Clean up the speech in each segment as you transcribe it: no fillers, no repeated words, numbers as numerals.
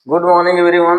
Good morning everyone.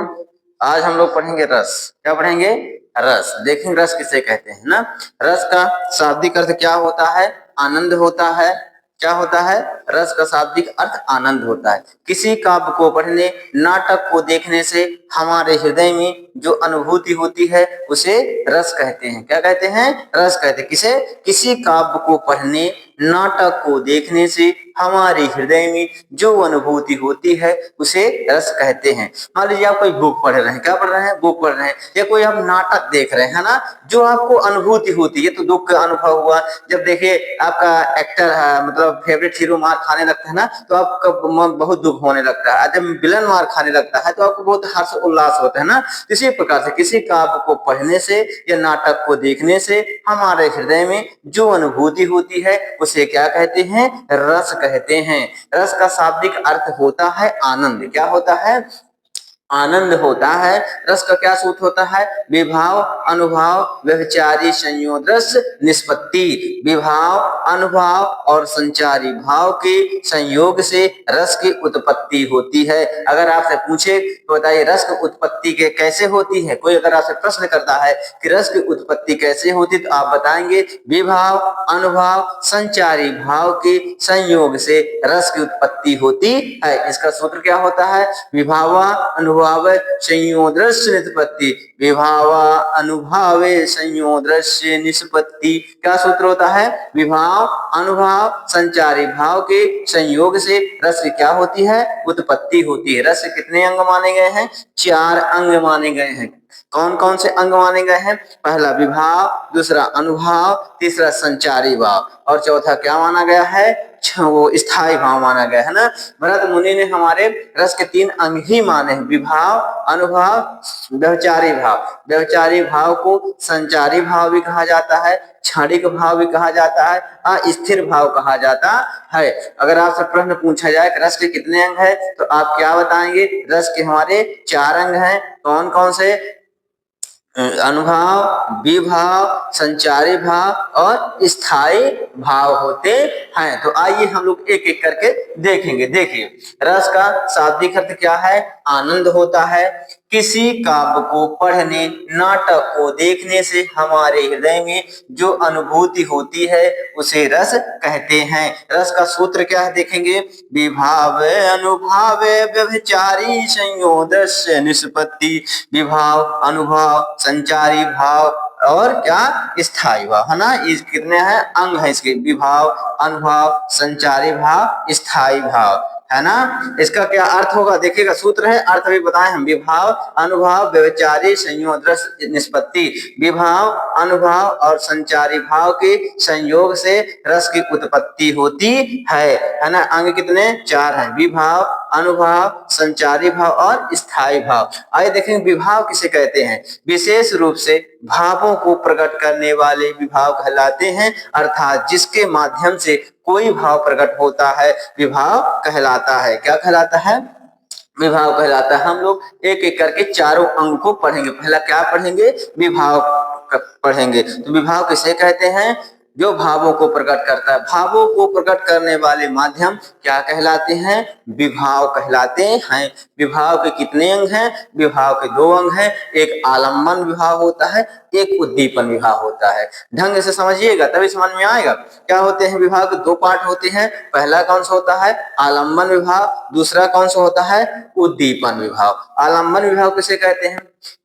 आज हम लोग पढ़ेंगे रस। क्या पढ़ेंगे? रस। देखेंगे रस किसे कहते हैं ना। रस का शाब्दिक अर्थ क्या होता है? आनंद होता है। क्या होता है? रस का शाब्दिक अर्थ आनंद होता है। किसी काव्य को पढ़ने, नाटक को देखने से हमारे हृदय में जो अनुभूति होती है उसे रस कहते हैं। क्या कहते हैं? रस कहते हैं। किसे? किसी काव्य को पढ़ने, नाटक को देखने से हमारे हृदय में जो अनुभूति होती है उसे रस कहते हैं। मान लीजिए आप कोई बुक पढ़ रहे हैं। क्या पढ़ रहे हैं? बुक पढ़ रहे हैं। या कोई आप नाटक देख रहे हैं ना, जो आपको अनुभूति होती है। तो दुख का अनुभव हुआ जब देखिए आपका एक्टर है, मतलब फेवरेट हीरो मार खाने लगता है ना, तो आपका बहुत दुख होने लगता है। जब विलन मार खाने लगता है तो आपको बहुत हर्ष उल्लास होता है ना। इसी प्रकार से किसी काव्य को पढ़ने से या नाटक को देखने से हमारे हृदय में जो अनुभूति होती है उसे क्या कहते हैं? रस कहते हैं। रस का शाब्दिक अर्थ होता है आनंद। क्या होता है? आनंद होता है। रस का क्या सूत्र होता है? विभाव, अनुभाव, व्यभिचारी संयोग रस निष्पत्ति। विभाव, अनुभाव और संचारी भाव के संयोग से रस की उत्पत्ति होती है। अगर आपसे पूछे तो बताइए रस की उत्पत्ति के कैसे होती है। कोई अगर आपसे प्रश्न करता है कि रस की उत्पत्ति कैसे होती, तो आप बताएंगे विभाव, अनुभाव, संचारी भाव के संयोग से रस की उत्पत्ति होती है। इसका सूत्र क्या होता है? विभावा अनुभाव संयोगस्य निष्पत्ति। विभावा अनुभावे संयोगस्य निष्पत्ति। क्या सूत्र होता है? विभाव, अनुभाव, संचारी भाव के संयोग से रस की क्या होती है? उत्पत्ति होती है। रस के कितने अंग माने गए हैं? 4 अंग माने गए हैं। कौन कौन से अंग माने गए हैं? पहला विभाव, दूसरा अनुभाव, तीसरा संचारी भाव और चौथा क्या माना गया है? वो स्थायी भाव माना गया है ना। भरत मुनि ने हमारे रस के 3 अंग ही माने हैं, विभाव, अनुभाव, व्यभिचारी भाव। व्यभिचारी भाव को संचारी भाव भी कहा जाता है, क्षणिक भाव भी कहा जाता है, अस्थिर भाव कहा जाता है। अगर आपसे प्रश्न पूछा जाए कि रस के कितने अंग है, तो आप क्या बताएंगे? रस के हमारे 4 अंग हैं। कौन कौन से? अनुभाव, विभाव, संचारी भाव और स्थायी भाव होते हैं। तो आइए हम लोग एक एक करके देखेंगे। देखिए रस का शाब्दिक अर्थ क्या है? आनंद होता है। किसी काव्य को पढ़ने, नाटक को देखने से हमारे हृदय में जो अनुभूति होती है उसे रस कहते हैं। रस का सूत्र क्या है? देखेंगे विभाव अनुभाव व्यभिचारी संयोगस्य निष्पत्ति। विभाव, अनुभाव, संचारी भाव और क्या? स्थायी भाव है ना। इस कितने हैं? अंग है इसके। विभाव, अनुभाव, संचारी भाव, स्थायी भाव है ना। इसका क्या अर्थ होगा? देखिएगा सूत्र है, अर्थ भी बताएं हम। विभाव, अनुभाव, व्यभिचारी संयोग रस निष्पत्ति। विभाव, अनुभाव और संचारी भाव के संयोग से रस की उत्पत्ति होती है ना। अंग कितने? 4 हैं। विभाव, अनुभाव, संचारी भाव और स्थायी भाव। आइए देखेंगे विभाव किसे कहते हैं। विशेष रूप से भावों को प्रकट करने वाले विभाव कहलाते हैं, अर्थात जिसके माध्यम से कोई भाव प्रकट होता है विभाव कहलाता है। क्या कहलाता है? विभाव कहलाता है। हम लोग एक एक करके चारों अंग को पढ़ेंगे। पहला क्या पढ़ेंगे? विभाव पढ़ेंगे। तो विभाव किसे कहते हैं? जो भावों को प्रकट करता है। भावों को प्रकट करने वाले माध्यम क्या कहलाते हैं? विभाव कहलाते हैं। विभाव के कितने अंग हैं? विभाव के 2 अंग हैं। एक आलम्बन विभाव होता है, एक उद्दीपन विभाव होता है। ढंग से समझिएगा तभी समझ में आएगा। क्या होते हैं? विभाव के 2 पार्ट होते हैं। पहला कौन सा होता है? आलम्बन विभाव। दूसरा कौन सा होता है? उद्दीपन विभाव। आलम्बन विभाव किसे कहते हैं?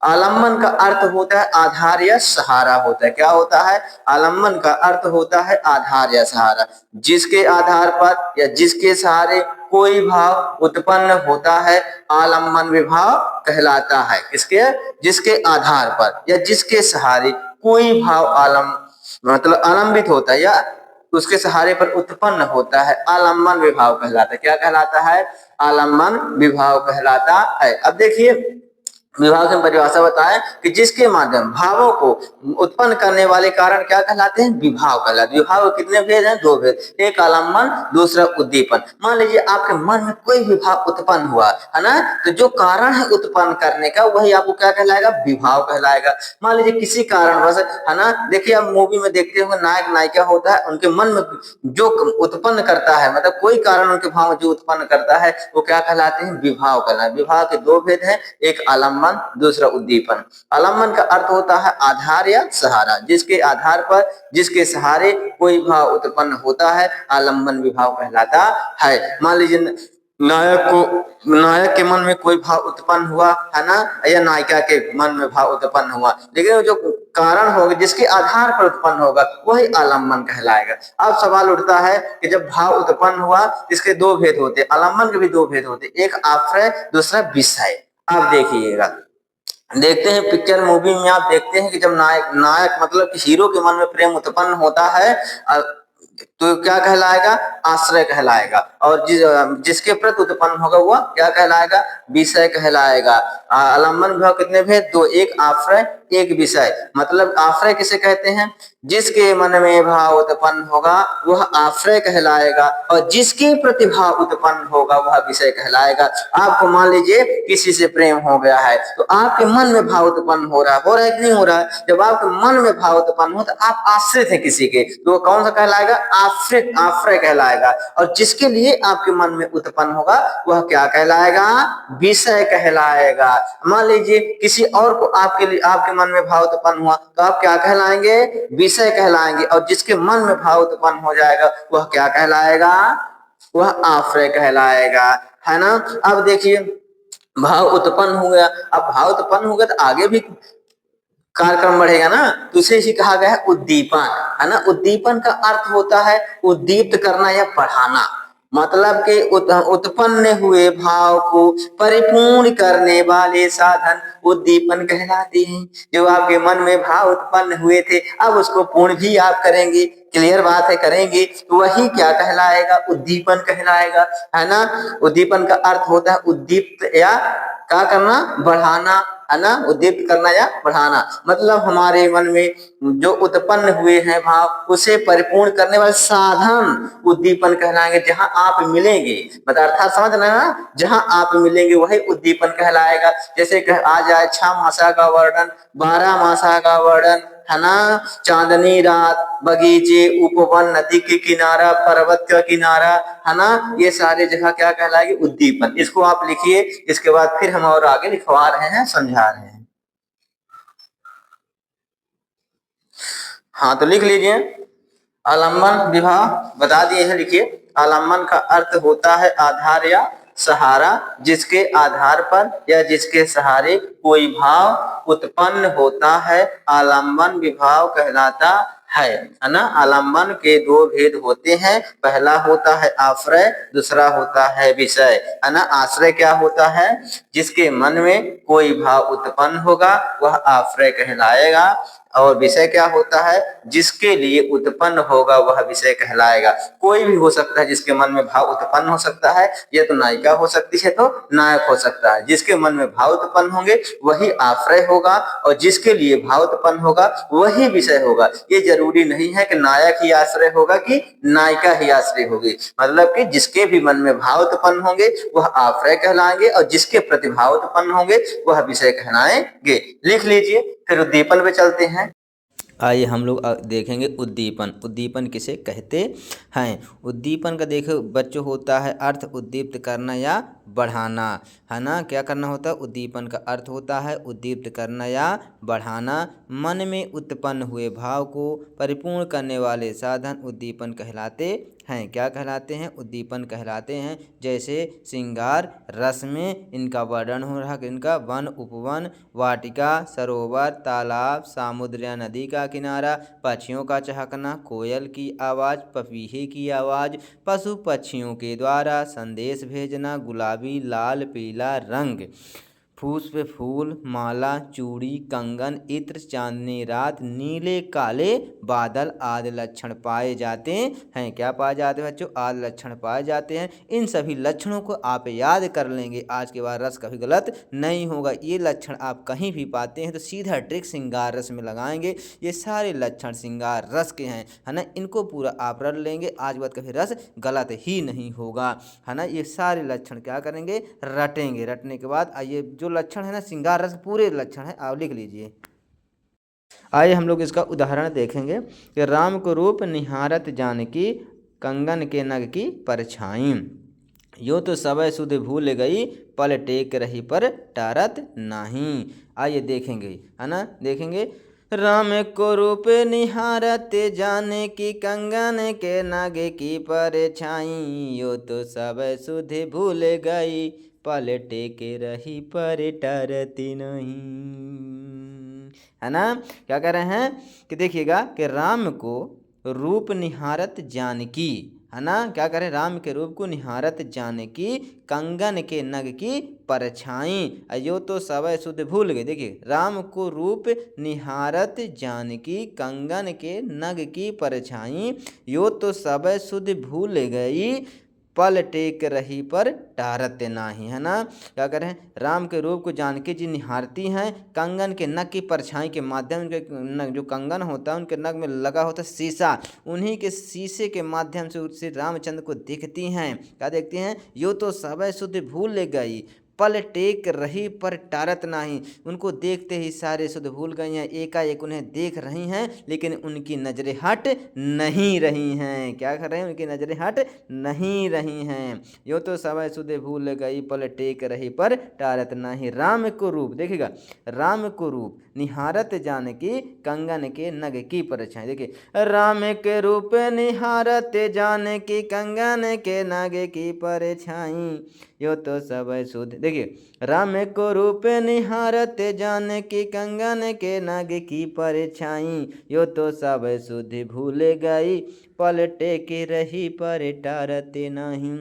आलम्बन का अर्थ होता है आधार या सहारा होता है। क्या होता है? आलम्बन का अर्थ होता है आधार या सहारा। जिसके आधार पर या जिसके सहारे कोई भाव उत्पन्न होता है आलम्बन विभाव कहलाता है। किसके? जिसके आधार पर या जिसके सहारे कोई भाव मतलब आलंबित होता है या उसके सहारे पर उत्पन्न होता है आलम्बन विभाव कहलाता है। क्या कहलाता है? आलम्बन विभाव कहलाता है। अब देखिए विभाव की परिभाषा बताएं कि जिसके माध्यम भावों को उत्पन्न करने वाले कारण क्या कहलाते हैं? विभाव कहलाते हैं। विभाव के कितने भेद हैं? दो भेद, एक आलम्बन, दूसरा उद्दीपन। मान लीजिए आपके मन में कोई विभाव उत्पन्न हुआ है ना, तो जो कारण है उत्पन्न करने का वही आपको क्या कहलाएगा? विभाव कहलाएगा। मान लीजिए किसी कारणवश, है ना, देखिए आप मूवी में देखते होंगे नायक नायिका होता है, उनके मन में जो उत्पन्न करता है, मतलब कोई कारण उनके भाव में जो उत्पन्न करता है वो क्या कहलाते हैं? विभाव कहलाते हैं। विभाव के दो भेद हैं, एक आलम्बन, दूसरा उद्दीपन। आलम्बन का अर्थ होता है आधार या सहारा, जिसके आधार पर, जिसके सहारे कोई भाव उत्पन्न होता है, आलम्बन विभाव कहलाता है। मान लीजिए नायक के मन में कोई भाव उत्पन्न हुआ है ना, या नायिका के मन में भाव उत्पन्न हुआ, लेकिन जो कारण होगा, जिसके आधार पर उत्पन्न होगा, वही आलम्बन कहलाएगा। अब सवाल उठता है कि जब भाव उत्पन्न हुआ, इसके दो भेद होते, आलम्बन के भी दो भेद होते, एक आश्रय, दूसरा विषय। आप देखिएगा, देखते हैं पिक्चर मूवी में, आप देखते हैं कि जब नायक मतलब कि हीरो के मन में प्रेम उत्पन्न होता है, तो क्या कहलाएगा? आश्रय कहलाएगा। और जिसके प्रति उत्पन्न होगा वह क्या कहलाएगा? विषय कहलाएगा। आलम्बन विभाव कितने भेद? दो, एक आश्रय, एक विषय। मतलब आश्रय किसे कहते हैं? जिसके मन में भाव उत्पन्न होगा वह आश्रय कहलाएगा, और जिसके प्रति भाव उत्पन्न होगा वह विषय कहलाएगा। आपको मान लीजिए किसी से प्रेम हो गया है, तो आपके मन में भाव उत्पन्न हो रहा है कि नहीं हो रहा है? जब आपके मन में भाव उत्पन्न हो तो आप आश्रित हैं किसी के, तो कौन सा कहलाएगा? आश्रित, आश्रय कहलाएगा। और जिसके लिए आपके मन में उत्पन्न होगा वह क्या कहलाएगा? विषय कहलाएगा। मान लीजिए किसी और को आपके लिए, आपके मन में भाव उत्पन्न हुआ, तो आप क्या कहलाएंगे? विषय कहलाएंगे। और जिसके मन में भाव उत्पन्न हो जाएगा वह क्या कहलाएगा? वह आश्रय कहलाएगा, है ना। अब देखिए भाव उत्पन्न हो गया, अब भाव उत्पन्न हो गया तो आगे भी कार्यक्रम बढ़ेगा ना, तो उसे ही कहा गया है उद्दीपन, है ना। उद्दीपन का अर्थ होता है उद्दीप्त करना या बढ़ाना, मतलब कि उत्पन्न हुए भाव को परिपूर्ण करने वाले साधन उद्दीपन कहलाते हैं। जो आपके मन में भाव उत्पन्न हुए थे, अब उसको पूर्ण भी आप करेंगे, क्लियर बात है, करेंगे, तो वही क्या कहलाएगा? उद्दीपन कहलाएगा, है ना। उद्दीपन का अर्थ होता है उद्दीप्त या क्या करना? बढ़ाना, है ना। उद्दीप्त करना या बढ़ाना, मतलब हमारे मन में जो उत्पन्न हुए हैं भाव उसे परिपूर्ण करने वाले साधन उद्दीपन कहलाएंगे। जहां आप मिलेंगे, मतलब अर्थात समझ रहे हैं ना, जहां आप मिलेंगे वही उद्दीपन कहलाएगा। जैसे आ जाए 6 मासा का वर्णन, 12 मासा का वर्णन, है ना, चांदनी रात, बगीचे, उपवन, नदी के किनारा, पर्वत का किनारा, है ना, ये सारे जगह क्या कहलाएगी? उद्दीपन। इसको आप लिखिए, इसके बाद फिर हम और आगे लिखवा रहे हैं, समझा रहे हैं। हाँ तो लिख लीजिए, आलम्बन विभाव बता दिए हैं, लिखिए। आलम्बन का अर्थ होता है आधार या सहारा, जिसके आधार पर या जिसके सहारे कोई भाव उत्पन्न होता है, आलम्बन विभाव कहलाता है ना। आलम्बन के दो भेद होते हैं, पहला होता है आश्रय, दूसरा होता है विषय, है ना। आश्रय क्या होता है? जिसके मन में कोई भाव उत्पन्न होगा वह आश्रय कहलाएगा, और विषय क्या होता है? जिसके लिए उत्पन्न होगा वह विषय कहलाएगा। कोई भी हो सकता है जिसके मन में भाव उत्पन्न हो सकता है, या तो नायिका हो सकती है तो नायक हो सकता है। जिसके मन में भाव उत्पन्न होंगे वही आश्रय होगा, और जिसके लिए भाव उत्पन्न होगा वही विषय होगा। ये जरूरी नहीं है कि नायक ही आश्रय होगा कि नायिका ही आश्रय होगी, मतलब कि जिसके भी मन में भाव उत्पन्न होंगे वह आश्रय कहलाएंगे, और जिसके प्रति भाव उत्पन्न होंगे वह विषय कहलाएंगे। लिख लीजिए, फिर उद्दीपन पे चलते हैं। आइए हम लोग देखेंगे उद्दीपन। उद्दीपन किसे कहते हैं? उद्दीपन का देखो बच्चों होता है अर्थ उद्दीप्त करना या बढ़ाना, है ना। क्या करना होता है? उद्दीपन का अर्थ होता है उद्दीप्त करना या बढ़ाना। मन में उत्पन्न हुए भाव को परिपूर्ण करने वाले साधन उद्दीपन कहलाते हैं। क्या कहलाते हैं? उद्दीपन कहलाते हैं। जैसे श्रृंगार रस में इनका वर्णन हो रहा है, इनका वन, उपवन, वाटिका, सरोवर, तालाब, समुद्र या नदी का किनारा, पक्षियों का चहकना, कोयल की आवाज़, पपीहे की आवाज़, पशु पक्षियों के द्वारा संदेश भेजना, गुलाबी, लाल, पीला रंग, पुष्प फूल माला चूड़ी कंगन इत्र चांदनी रात नीले काले बादल आदि लक्षण पाए जाते हैं। क्या पाए जाते हैं बच्चों? आदि लक्षण पाए जाते हैं। इन सभी लक्षणों को आप याद कर लेंगे, आज के बाद रस कभी गलत नहीं होगा। ये लक्षण आप कहीं भी पाते हैं तो सीधा ट्रिक श्रृंगार रस में लगाएंगे। ये सारे लक्षण श्रृंगार रस के हैं, है ना। इनको पूरा आप रट लेंगे, आज के बाद कभी रस गलत ही नहीं होगा, है ना। ये सारे लक्षण क्या करेंगे? रटेंगे। रटने के बाद आइए जो लक्षण है ना श्रृंगार रस पूरे लक्षण है, आप लिख लीजिए। आइए हम लोग इसका उदाहरण देखेंगे कि राम को रूप निहारत जानकी कंगन के नग की परछाई, यो तो सबय सुध भूल गई पल टेक रही पर टारत नहीं। आइए देखेंगे, है ना, देखेंगे। राम को रूप निहारत जाने की कंगन के नागे की परछाई, यो तो सबय सुध भूल गई पल टेक रही पर टारती नहीं, है ना। क्या कह रहे हैं कि देखिएगा कि राम को रूप निहारत जानकी, है ना। क्या करें? राम के रूप को निहारत जानकी कंगन के नग की परछाई, अयो तो सबय सुध भूल गए। देखिए राम को रूप निहारत जानकी कंगन के नग की परछाई, यो तो सबय सुध भूल गई पल टेक रही पर टारत नाही, है ना। क्या करें? राम के रूप को जानकी जी निहारती हैं कंगन के नग की परछाई के माध्यम से। जो कंगन होता है उनके नग में लगा होता है शीशा, उन्हीं के शीशे के माध्यम से उससे रामचंद्र को दिखती हैं। क्या देखती हैं? यो तो सबय सुध भूल गई पल टेक रही पर टारत नहीं, उनको देखते ही सारे सुध भूल गई हैं, एकाएक उन्हें देख रही हैं लेकिन उनकी नजरें हट नहीं रही हैं। क्या कर रहे हैं? उनकी नजरें हट नहीं रही हैं। यो तो सबय सुध भूल गई पल टेक रही पर टारत नहीं। राम को रूप, देखिएगा, राम को रूप निहारत जानकी कंगन के नग की परछाई। देखिए राम के रूप निहारत जानकी कंगन के नग की परछाई, यो तो सबय सुध। देखिए राम को रूप निहारत जानकी कंगन के नग की परछाई, यो तो सबय सुध भूल गई पल टेक रही पर टारत नहीं।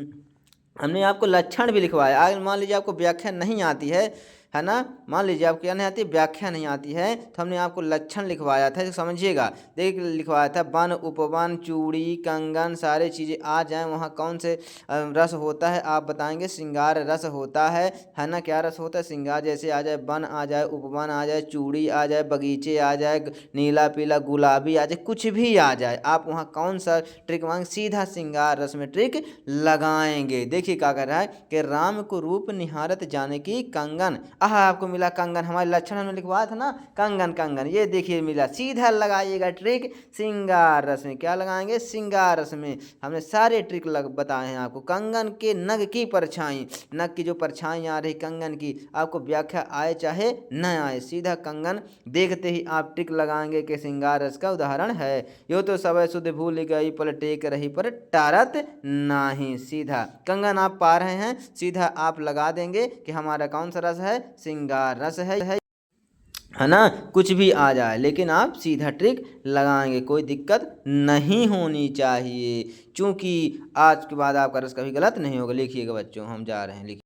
हमने आपको लक्षण भी लिखवाया। अगर मान लीजिए आपको व्याख्या नहीं आती है ना, मान लीजिए आपको क्या नहीं आती, व्याख्या नहीं आती है, तो हमने आपको लक्षण लिखवाया था, तो समझिएगा। देख लिखवाया था वन उपवन चूड़ी कंगन सारे चीज़ें आ जाएं, वहाँ कौन से रस होता है आप बताएंगे। श्रृंगार रस होता है ना। क्या रस होता है? श्रृंगार जैसे आ जाए, वन आ जाए, उपवन आ जाए, चूड़ी आ जाए, बगीचे आ जाए, नीला पीला गुलाबी आ जाए, कुछ भी आ जाए, आप वहाँ कौन सा ट्रिक मांग, सीधा श्रृंगार रस में ट्रिक लगाएंगे। देखिए क्या कर रहा है कि राम को रूप निहारत जाने की कंगन, आपको मिला कंगन, हमारे लक्षण हमने लिखवाया था ना, कंगन कंगन, ये देखिए मिला, सीधा लगाइएगा ट्रिक श्रृंगार रस में। क्या लगाएंगे? श्रृंगार रस में। हमने सारे ट्रिक बताए हैं आपको। कंगन के नग की परछाई, नग की जो परछाई आ रही कंगन की, आपको व्याख्या आए चाहे न आए, सीधा कंगन देखते ही आप ट्रिक लगाएंगे कि श्रृंगार रस का उदाहरण है। यो तो सबय सुध भूल गई पल टेक रही पर टारत नाही, सीधा कंगन आप पा रहे हैं, सीधा आप लगा देंगे कि हमारा कौन सा रस है? श्रृंगार रस है ना। कुछ भी आ जाए लेकिन आप सीधा ट्रिक लगाएंगे, कोई दिक्कत नहीं होनी चाहिए, क्योंकि आज के बाद आपका रस कभी गलत नहीं होगा। लिखिएगा बच्चों, हम जा रहे हैं, लिखिए।